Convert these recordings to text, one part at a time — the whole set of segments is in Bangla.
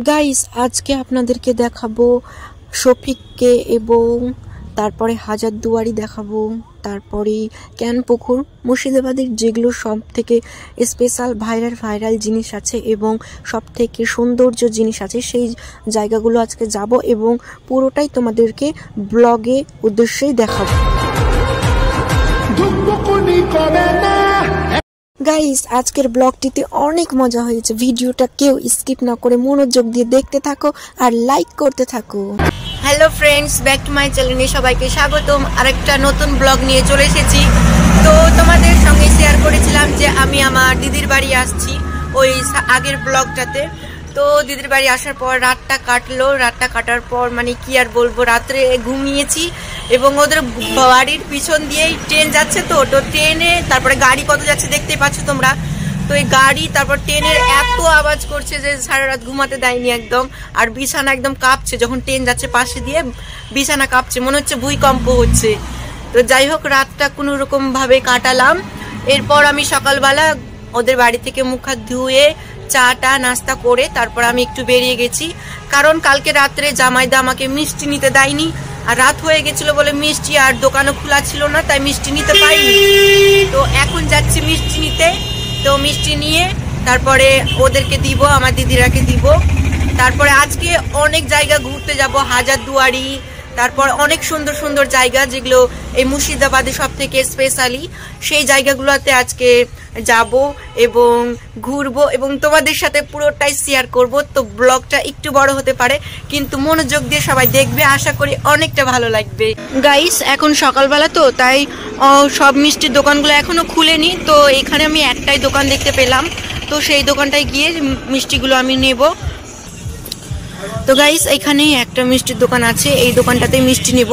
গাইস আজকে আপনাদেরকে দেখাবো শফিককে এবং তারপরে হাজারদুয়ারি দেখাবো, তারপরে ক্যানপুকুর, মুর্শিদাবাদের যেগুলো সব থেকে স্পেশাল ভাইরাল জিনিস আছে এবং সব থেকে সৌন্দর্য জিনিস আছে সেই জায়গাগুলো আজকে যাব এবং পুরোটাই তোমাদেরকে ব্লগে উদ্দেশ্যেই দেখাবো। গাইস আজকের ব্লগটিতে অনেক মজা হয়েছে, ভিডিওটা কেউ স্কিপ না করে মনোযোগ দিয়ে দেখতে থাকো আর লাইক করতে থাকো। Hello friends, back to my চ্যানেলে সবাইকে স্বাগতম। আরেকটা নতুন ব্লগ নিয়ে চলে এসেছি। তো তোমাদের সঙ্গে শেয়ার করেছিলাম যে আমি আমার দিদির বাড়ি আসছি ওই আগের ব্লগটাতে। তো দিদির বাড়ি আসার পর রাতটা কাটলো, রাতটা কাটার পর মানে কি আর বলবো, রাত্রে ঘুমিয়েছি এবং ওদের বাড়ির পিছন দিয়েই ট্রেন যাচ্ছে। তো ট্রেনে তারপরে গাড়ি কত যাচ্ছে দেখতেই পাচ্ছ তোমরা। তো এই গাড়ি তারপর ট্রেনের এত আওয়াজ করছে যে সারা রাত ঘুমাতে দেয়নি একদম। আর বিছানা একদম কাঁপছে, যখন ট্রেন যাচ্ছে পাশে দিয়ে বিছানা কাঁপছে, মনে হচ্ছে ভূমিকম্প হচ্ছে। তো যাই হোক রাতটা কোনো রকম ভাবে কাটালাম। এরপর আমি সকালবেলা ওদের বাড়ি থেকে মুখ হাত ধুয়ে চাটা নাস্তা করে তারপর আমি একটু বেরিয়ে গেছি, কারণ কালকে রাত্রে জামাইদা আমাকে মিষ্টি নিতে দেয়নি। আর রাত হয়ে গেছিল বলে মিষ্টি আর দোকানও খোলা ছিল না, তাই মিষ্টি নিতে পারিনি। তো এখন যাচ্ছি মিষ্টি নিতে। তো মিষ্টি নিয়ে তারপরে ওদেরকে দিব, আমার দিদিরাকে দিব। তারপরে আজকে অনেক জায়গা ঘুরতে যাব, হাজারদুয়ারি, তারপর অনেক সুন্দর সুন্দর জায়গা যেগুলো এই মুর্শিদাবাদে সব থেকে স্পেশালি, সেই জায়গাগুলোতে আজকে যাব এবং ঘুরবো এবং তোমাদের সাথে পুরোটাই শেয়ার করব। তো ব্লগটা একটু বড় হতে পারে কিন্তু মনোযোগ দিয়ে সবাই দেখবে, আশা করি অনেকটা ভালো লাগবে। গাইস এখন সকালবেলা তো তাই সব মিষ্টির দোকানগুলো এখনো খুলেনি। তো এখানে আমি একটাই দোকান দেখতে পেলাম, তো সেই দোকানটায় গিয়ে মিষ্টিগুলো আমি নেব। তো গাইস এখানে একটা মিষ্টির দোকান আছে, এই দোকানটাতে মিষ্টি নেব।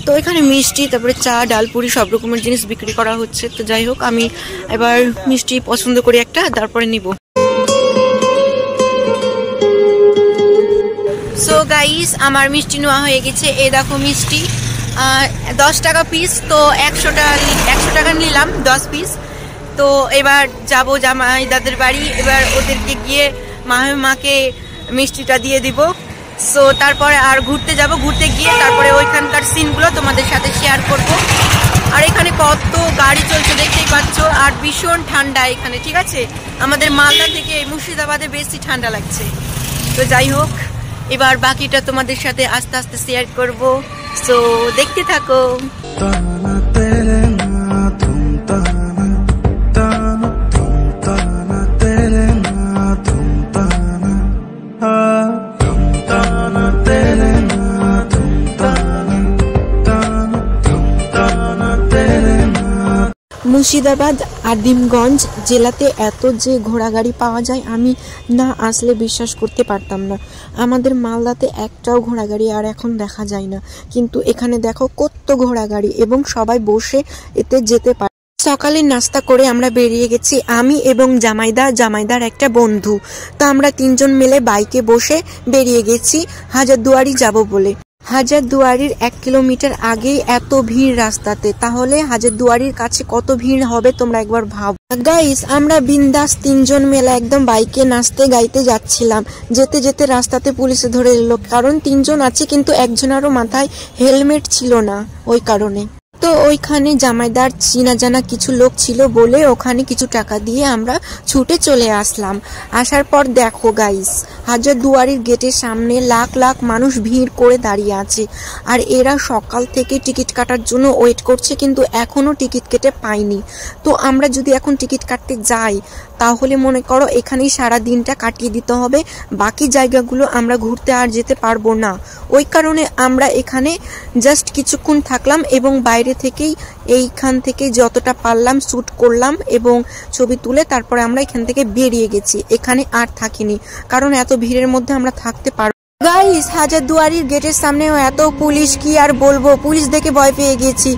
তো এখানে মিষ্টি তারপরে চা ডালপুরি সব রকমের জিনিস বিক্রি করা হচ্ছে। তো যাই হোক আমি এবার মিষ্টি পছন্দ করি একটা, তারপরে নিব। সো গাইস আমার মিষ্টি নেওয়া হয়ে গেছে। এই দেখো মিষ্টি 10 টাকা পিস, তো 100 টাকা নিলাম 10 পিস। তো এবার যাব জামাই দাদের বাড়ি, এবার ওদেরকে গিয়ে মাকে মিষ্টিটা দিয়ে দিব। সো তারপরে আর ঘুরতে যাব, ঘুরতে গিয়ে তারপরে ওইখানকার সিনগুলো তোমাদের সাথে শেয়ার করব। আর এখানে কত গাড়ি চলছে দেখতেই পাচ্ছ, আর ভীষণ ঠান্ডা এখানে, ঠিক আছে। আমাদের মালদা থেকে মুর্শিদাবাদে বেশি ঠান্ডা লাগছে। তো যাই হোক এবার বাকিটা তোমাদের সাথে আস্তে আস্তে শেয়ার করব। সো দেখতে থাকো। মুর্শিদাবাদ আদিমগঞ্জ জেলাতে এত যে ঘোড়াগাড়ি পাওয়া যায় আমি না আসলে বিশ্বাস করতে পারতাম না। আমাদের মালদাতে একটাও ঘোড়াগাড়ি আর এখন দেখা যায় না, কিন্তু এখানে দেখো কত ঘোড়াগাড়ি এবং সবাই বসে এতে যেতে পারে। সকালে নাস্তা করে আমরা বেরিয়ে গেছি, আমি এবং জামাইদার একটা বন্ধু। তো আমরা 3 জন মিলে বাইকে বসে বেরিয়ে গেছি হাজারদুয়ারি যাব বলে। হাজারদুয়ারির 1 কিলোমিটার আগেই এত ভিড় রাস্তাতে, তাহলে হাজারদুয়ারির কাছে কত ভিড় হবে তোমরা একবার ভাবো। গাইস আমরা বিন্দাস 3 জন মেলা একদম বাইকে নাচতে গাইতে যাচ্ছিলাম। যেতে যেতে রাস্তাতে পুলিশে ধরে এলো, কারণ 3 জন আছে কিন্তু একজনেরও মাথায় হেলমেট ছিল না, ওই কারণে। তো ওইখানে জামাইদার চিনা জানা কিছু লোক ছিল বলে ওখানে কিছু টাকা দিয়ে আমরা ছুটে চলে আসলাম। আসার পর দেখো গাইস হাজারদুয়ারির গেটের সামনে লাখ লাখ মানুষ ভিড় করে দাঁড়িয়ে আছে, আর এরা সকাল থেকে টিকিট কাটার জন্য ওয়েট করছে কিন্তু এখনো টিকিট কেটে পায়নি। তো আমরা যদি এখন টিকিট কাটতে যাই তাহলে মনে করো এখানেই সারা দিনটা কাটিয়ে দিতে হবে, বাকি জায়গাগুলো আমরা ঘুরতে আর যেতে পারবো না। ওই কারণে আমরা এখানে জাস্ট কিছুক্ষণ থাকলাম এবং বাইরে থেকেই এইখান থেকে যতটা পারলাম শ্যুট করলাম এবং ছবি তুলে তারপরে আমরা এখান থেকে বেরিয়ে গেছি। এখানে আর থাকিনি, কারণ এত ভিড়ের মধ্যে আমরা থাকতে পারবো। গাইস হাজারদুয়ারির গেটের সামনেও এত পুলিশ, কি আর বলবো, পুলিশ দেখে ভয় পেয়ে গেছি।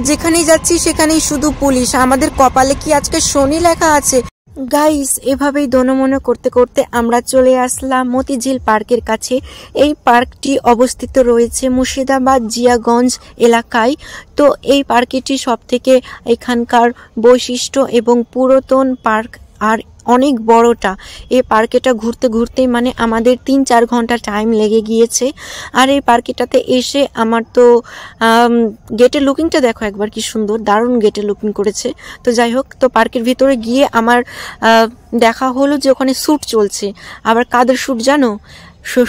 যেখানেই যাচ্ছি সেখানেই শুধু পুলিশ। আমাদের কপালে কি আজকে শনি লেখা আছে? গাইস এভাবেই দোনমনো করতে করতে আমরা চলে আসলাম মতিঝিল পার্কের কাছে। এই পার্কটি অবস্থিত রয়েছে মুর্শিদাবাদ জিয়াগঞ্জ এলাকায়। তো এই পার্কটি সব থেকে এখানকার বৈশিষ্ট্য এবং পুরাতন পার্ক, আর অনেক বড়টা। এই পার্কেটা ঘুরতে ঘুরতেই মানে আমাদের 3-4 ঘন্টা টাইম লেগে গিয়েছে। আর এই পার্কেটাতে এসে আমার তো গেটের লুকিংটা দেখো একবার, কি সুন্দর, দারুণ গেটের লুকিং করেছে। তো যাই হোক, তো পার্কের ভিতরে গিয়ে আমার দেখা হলো যে ওখানে শ্যুট চলছে। আবার কাদের শ্যুট জানো?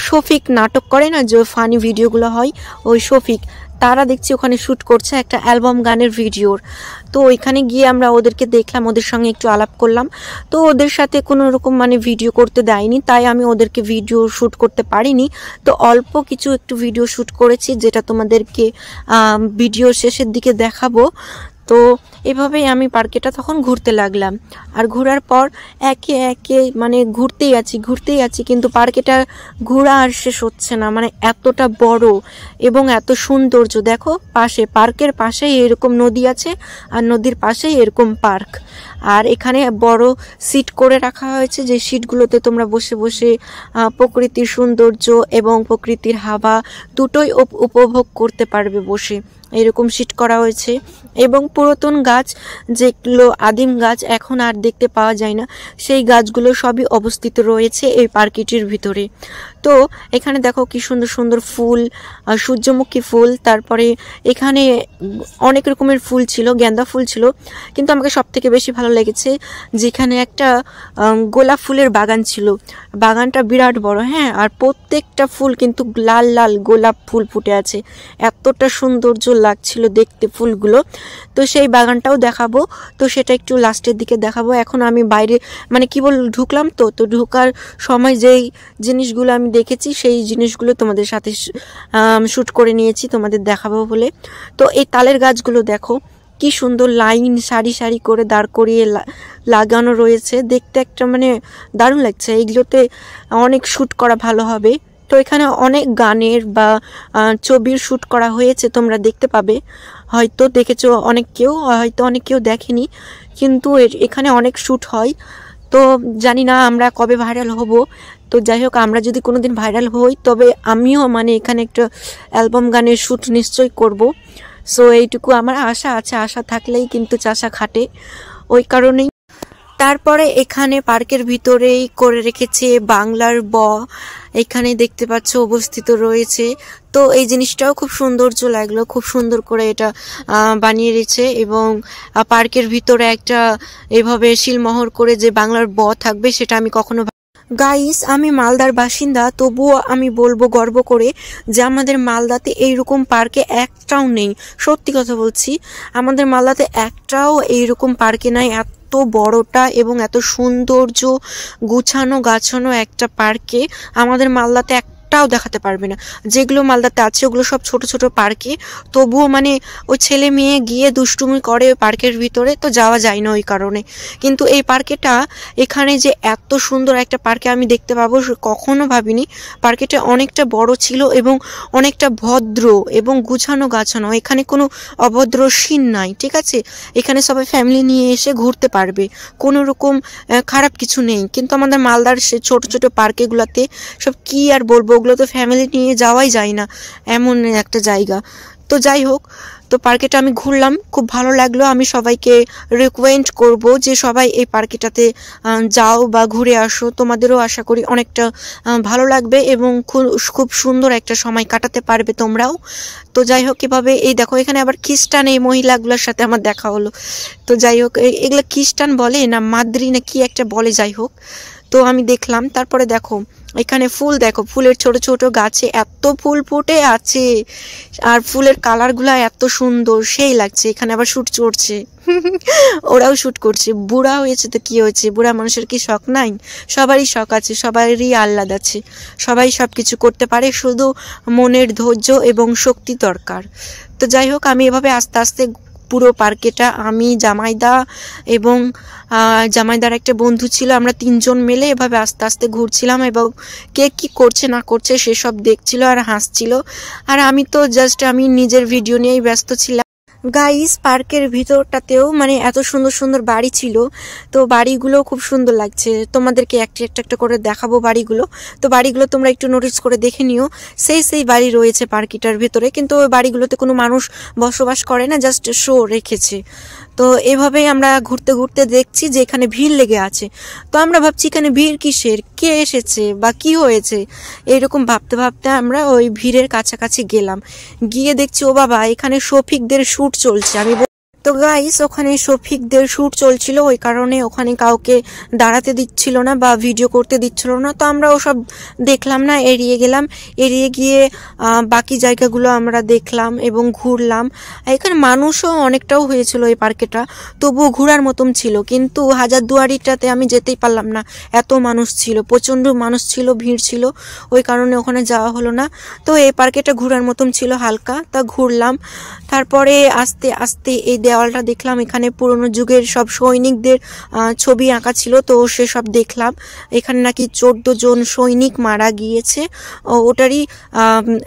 শফিক নাটক করে না, যে ফানি ভিডিওগুলো হয়, ওই শফিক, তারা দেখছি ওখানে শ্যুট করছে একটা অ্যালবাম গানের ভিডিওর। তো ওইখানে গিয়ে আমরা ওদেরকে দেখলাম, ওদের সঙ্গে একটু আলাপ করলাম। তো ওদের সাথে কোনো রকম মানে ভিডিও করতে দেয়নি, তাই আমি ওদেরকে ভিডিও শ্যুট করতে পারিনি। তো অল্প কিছু একটু ভিডিও শ্যুট করেছি, যেটা তোমাদেরকে ভিডিও শেষের দিকে দেখাবো। তো এভাবেই আমি পার্কেটা তখন ঘুরতে লাগলাম। আর ঘোরার পর একে একে মানে ঘুরতেই আছি, কিন্তু পার্কেটা ঘোরা আর শেষ হচ্ছে না। মানে এতটা বড় এবং এত সৌন্দর্য। দেখো পাশে, পার্কের পাশেই এরকম নদী আছে, আর নদীর পাশেই এরকম পার্ক। আর এখানে বড় সিট করে রাখা হয়েছে, যে সিটগুলোতে তোমরা বসে বসে প্রকৃতির সৌন্দর্য এবং প্রকৃতির হাওয়া দুটোই উপভোগ করতে পারবে বসে। এরকম সিট করা হয়েছে। এবং পুরাতন গাছ, যেগুলো আদিম গাছ এখন আর দেখতে পাওয়া যায় না, সেই গাছগুলো সবই অবস্থিত রয়েছে এই পার্কটির ভিতরে। তো এখানে দেখো কি সুন্দর সুন্দর ফুল, সূর্যমুখী ফুল, তারপরে এখানে অনেক রকমের ফুল ছিল, গেন্দা ফুল ছিল। কিন্তু আমাকে সব থেকে বেশি ভালো লেগেছে যেখানে একটা গোলাপ ফুলের বাগান ছিল। বাগানটা বিরাট বড়, হ্যাঁ, আর প্রত্যেকটা ফুল কিন্তু লাল লাল গোলাপ ফুল ফুটে আছে। এতটা সৌন্দর্য লাগছিল দেখতে ফুলগুলো। তো সেই বাগানটাও দেখাবো, তো সেটা একটু লাস্টের দিকে দেখাবো। এখন আমি বাইরে মানে কি ঢুকলাম, তো ঢোকার সময় যেই জিনিসগুলো আমি দেখেছি সেই জিনিসগুলো তোমাদের সাথে শ্যুট করে নিয়েছি তোমাদের দেখাবো বলে। তো এই তালের গাছগুলো দেখো কি সুন্দর লাইন সারি সারি করে দাঁড় করিয়ে লাগানো রয়েছে, দেখতে একটা মানে দারুণ লাগছে। এইগুলোতে অনেক শ্যুট করা ভালো হবে। তো এখানে অনেক গানের বা ছবির শ্যুট করা হয়েছে, তোমরা দেখতে পাবে, হয়তো দেখেছো অনেক কেউ, হয়তো অনেক কেউ দেখেনি, কিন্তু এখানে অনেক শ্যুট হয়। তো জানি না আমরা কবে ভাইরাল হব। তো যাই হোক, আমরা যদি কোনোদিন ভাইরাল হই তবে আমিও মানে এখানে একটা অ্যালবাম গানের শ্যুট নিশ্চয়ই করব। সো এইটুকু আমার আশা আছে, আশা থাকলেই কিন্তু চাষা খাটে, ওই কারণেই। তারপরে এখানে পার্কের ভিতরেই করে রেখেছে বাংলার এখানে দেখতে পাচ্ছ অবস্থিত রয়েছে। তো এই জিনিসটাও খুব সৌন্দর্য লাগলো, খুব সুন্দর করে এটা বানিয়ে রেখেছে। এবং পার্কের ভিতরে একটা এভাবে শিলমোহর করে যে বাংলার থাকবে, সেটা আমি কখনো গাইস, আমি মালদার বাসিন্দা, তবুও আমি বলবো গর্ব করে যে আমাদের মালদাতে এইরকম পার্কে একটাও নেই। সত্যি কথা বলছি, আমাদের মালদাতে একটাও এইরকম পার্কে নাই। এত বড়টা এবং এত সৌন্দর্য গুছানো গাছানো একটা পার্কে আমাদের মালদাতে একটাও দেখাতে পারবে না। যেগুলো মালদাতে আছে ওগুলো সব ছোট ছোট পার্কে, তবুও মানে ওই ছেলে মেয়ে গিয়ে দুষ্টুমি করে ওই পার্কের ভিতরে, তো যাওয়া যায় না ওই কারণে। কিন্তু এই পার্কেটা, এখানে যে এত সুন্দর একটা পার্কে আমি দেখতে পাবো কখনো ভাবিনি। পার্কেটা অনেকটা বড় ছিল এবং অনেকটা ভদ্র এবং গুছানো গাছানো, এখানে কোনো অভদ্র সিন নাই, ঠিক আছে। এখানে সবাই ফ্যামিলি নিয়ে এসে ঘুরতে পারবে, কোনো রকম খারাপ কিছু নেই। কিন্তু আমাদের মালদার সে ছোট ছোট পার্কেগুলোতে সব কি আর বলবো, ওগুলো তো ফ্যামিলি নিয়ে যাওয়াই যায় না, এমন একটা জায়গা। তো যাই হোক, তো পার্কেটা আমি ঘুরলাম, খুব ভালো লাগলো। আমি সবাইকে রিকমেন্ড করব যে সবাই এই পার্কেটাতে যাও বা ঘুরে আসো, তোমাদেরও আশা করি অনেকটা ভালো লাগবে এবং খুব সুন্দর একটা সময় কাটাতে পারবে তোমরাও। তো যাই হোক, এভাবে এই দেখো এখানে আবার খ্রিস্টান এই মহিলাগুলোর সাথে আমার দেখা হলো। তো যাই হোক, এগুলো খ্রিস্টান বলে না মাদ্রি না কি একটা বলে, যাই হোক, তো আমি দেখলাম। তারপরে দেখো এখানে ফুল, দেখো ফুলের ছোট ছোট গাছে এত ফুল ফুটে আছে, আর ফুলের কালারগুলো এত সুন্দর, সেই লাগছে। এখানে আবার শ্যুট করছে ওরাও শ্যুট করছে। বুড়া হয়েছে তো কি হয়েছে, বুড়া মানুষের কি শখ নাই? সবারই শখ আছে, সবারই আহ্লাদ আছে, সবাই সব কিছু করতে পারে, শুধু মনের ধৈর্য এবং শক্তি দরকার। তো যাই হোক, আমি এভাবে আস্তে আস্তে পুরো পার্কেটা, আমি জামাইদা এবং জামাইদার একটা বন্ধু ছিল, আমরা 3 জন মিলে এভাবে আস্তে আস্তে ঘুরছিলাম এবং কে কি করছে না করছে সেসব দেখছিল আর হাসছিল। আর আমি তো জাস্ট আমি নিজের ভিডিও নিয়েই ব্যস্ত ছিলাম। গাইস, পার্কের ভিতরটাতেও মানে এত সুন্দর সুন্দর বাড়ি ছিল, তো বাড়িগুলো খুব সুন্দর লাগছে। তোমাদেরকে একটা একটা করে দেখাবো বাড়িগুলো। তো বাড়িগুলো তোমরা একটু নোটিস করে দেখে নিও, সেই বাড়ি রয়েছে পার্কটার ভিতরে, কিন্তু ওই বাড়িগুলোতে কোনো মানুষ বসবাস করে না, জাস্ট শো রেখেছে। তো এভাবেই আমরা ঘুরতে ঘুরতে দেখছি যে এখানে ভিড় লেগে আছে। তো আমরা ভাবছি এখানে ভিড় কিসের, কে এসেছে বা কি হয়েছে, এইরকম ভাবতে ভাবতে আমরা ওই ভিড়ের কাছাকাছি গেলাম। গিয়ে দেখছি ও বাবা, এখানে শফিকদের শ্যুট চলছে। তো গাইস, ওখানে শফিকদের শ্যুট চলছিল, ওই কারণে ওখানে কাউকে দাঁড়াতে দিচ্ছিল না বা ভিডিও করতে দিচ্ছিল না। তো আমরা ওসব দেখলাম না, এড়িয়ে গেলাম। এড়িয়ে গিয়ে বাকি জায়গাগুলো আমরা দেখলাম এবং ঘুরলাম। এখানে মানুষও অনেকটাও হয়েছিল এই পার্কেটা, তবুও ঘোরার মতন ছিল। কিন্তু হাজারদুয়ারিটাতে আমি যেতেই পারলাম না, এত মানুষ ছিল, প্রচণ্ড মানুষ ছিল, ভিড় ছিল, ওই কারণে ওখানে যাওয়া হলো না। তো এই পার্কেটা ঘোরার মতন ছিল হালকা, তা ঘুরলাম। তারপরে আস্তে আস্তে এই দেওয়ালটা দেখলাম, এখানে পুরনো যুগের সব সৈনিকদের ছবি আঁকা ছিল। তো সেসব দেখলাম। এখানে নাকি 14 জন সৈনিক মারা গিয়েছে, ওটারই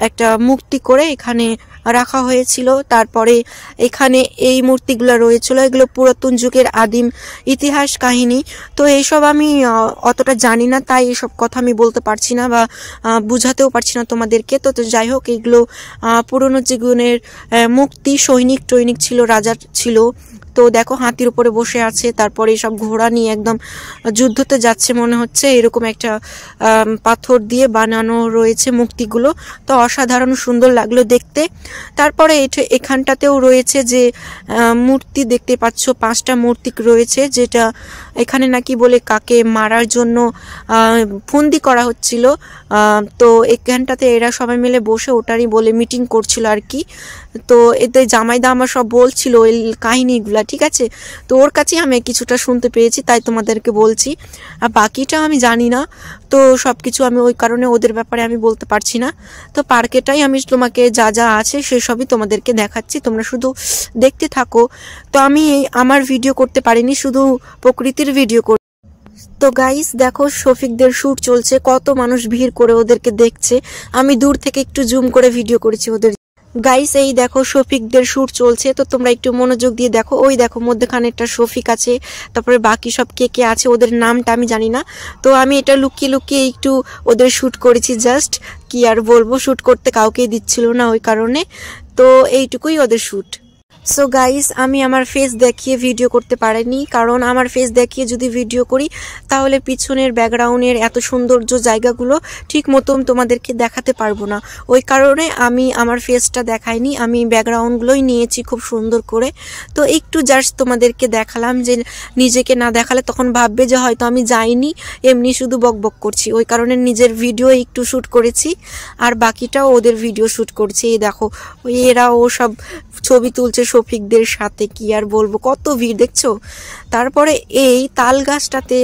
একটা মূর্তি করে এখানে রাখা হয়েছিল। তারপরে এখানে এই মূর্তিগুলো রয়েছিল, এগুলো পুরাতন যুগের আদিম ইতিহাস কাহিনী। তো এইসব আমি অতটা জানি না, তাই এসব কথা আমি বলতে পারছি না বা বুঝাতেও পারছি না তোমাদেরকে। তো যাই হোক, এগুলো পুরনো জীবনের মুক্তি, সৈনিক টৈনিক ছিল, রাজা ছিল। তো দেখো হাতির উপরে বসে আছে, তারপরে সব ঘোড়া নিয়ে একদম যুদ্ধতে যাচ্ছে মনে হচ্ছে, এরকম একটা পাথর দিয়ে বানানো রয়েছে মূর্তিগুলো। তো অসাধারণ সুন্দর লাগলো দেখতে। তারপরে এখানটাতেও রয়েছে যে মূর্তি দেখতে পাচ্ছ, 5টা মূর্তি রয়েছে, যেটা এখানে নাকি বলে কাকে মারার জন্য ফন্দি করা হচ্ছিল। তো এখানটাতে এরা সবাই মিলে বসে ওটারই বলে মিটিং করছিল আর কি। তো এতে জামাইদা আমার সব বলছিল এই কাহিনীগুলা, ঠিক আছে। তো ওর কাছেই আমি কিছুটা শুনতে পেয়েছি, তাই তোমাদেরকে বলছি, আর বাকিটা আমি জানি না। তো সব কিছু আমি ওই কারণে ওদের ব্যাপারে আমি বলতে পারছি না। তো পার্কেটাই আমি তোমাকে যা যা আছে সেসবই তোমাদেরকে দেখাচ্ছি, তোমরা শুধু দেখতে থাকো। তো আমি আমার ভিডিও করতে পারিনি, শুধু প্রকৃতির ভিডিও করি। তো গাইস দেখো, শফিকদের শ্যুট চলছে, কত মানুষ ভিড় করে ওদেরকে দেখছে। আমি দূর থেকে একটু জুম করে ভিডিও করেছি ওদের। গাইস এই দেখো, শফিকদের শ্যুট চলছে, তো তোমরা একটু মনোযোগ দিয়ে দেখো। ওই দেখো মধ্যখানে একটা শফিক আছে, তারপরে বাকি সব কে কে আছে ওদের নামটা আমি জানি না। তো আমি এটা লুকিয়ে লুকিয়ে একটু ওদের শ্যুট করেছি, জাস্ট কি আর বলবো, শ্যুট করতে কাউকেই দিচ্ছিল না ওই কারণে। তো এইটুকুই ওদের শ্যুট। সো গাইস, আমি আমার ফেস দেখিয়ে ভিডিও করতে পারিনি, কারণ আমার ফেস দেখিয়ে যদি ভিডিও করি তাহলে পিছনের ব্যাকগ্রাউন্ডের এত সৌন্দর্য জায়গাগুলো ঠিক মতন তোমাদেরকে দেখাতে পারবো না। ওই কারণে আমি আমার ফেসটা দেখাইনি, আমি ব্যাকগ্রাউন্ডগুলোই নিয়েছি খুব সুন্দর করে। তো একটু জাস্ট তোমাদেরকে দেখালাম, যে নিজেকে না দেখালে তখন ভাববে যে হয়তো আমি যাইনি, এমনি শুধু বকবক করছি। ওই কারণে নিজের ভিডিও একটু শ্যুট করেছি, আর বাকিটাও ওদের ভিডিও শ্যুট করছি। এই দেখো, এরা ও সব ছবি তুলছে শফিকদের সাথে, কি আর বলবো, কত ভিড় দেখছো। তারপরে এই তাল গাছটাতে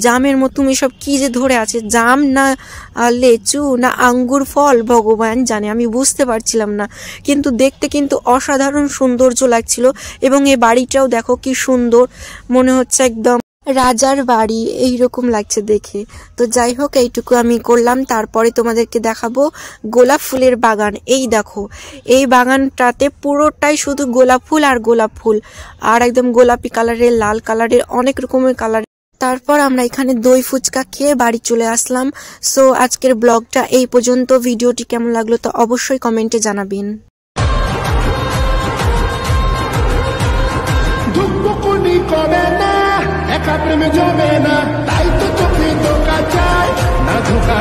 জামের মতো এসব কি যে ধরে আছে, জাম না লেচু না আঙ্গুর ফল, ভগবান জানে, আমি বুঝতে পারছিলাম না। কিন্তু দেখতে কিন্তু অসাধারণ সৌন্দর্য লাগছিল। এবং এই বাড়িটাও দেখো কি সুন্দর, মনে হচ্ছে একদম রাজার বাড়ি এইরকম লাগছে দেখে। তো যাই হোক, এইটুকু আমি করলাম। তারপরে তোমাদেরকে দেখাবো গোলাপ ফুলের বাগান। এই দেখো, এই বাগানটাতে পুরোটাই শুধু গোলাপ ফুল আর গোলাপ ফুল, আর একদম গোলাপি কালারের, লাল কালারের, অনেক রকমের কালার। তারপর আমরা এখানে দই ফুচকা খেয়ে বাড়ি চলে আসলাম। সো আজকের ব্লগটা এই পর্যন্ত। ভিডিওটি কেমন লাগলো তো অবশ্যই কমেন্টে জানাবেন। একা প্রেমে জমে না, তাই তো চোখে ধোকা চায় না, ধোকা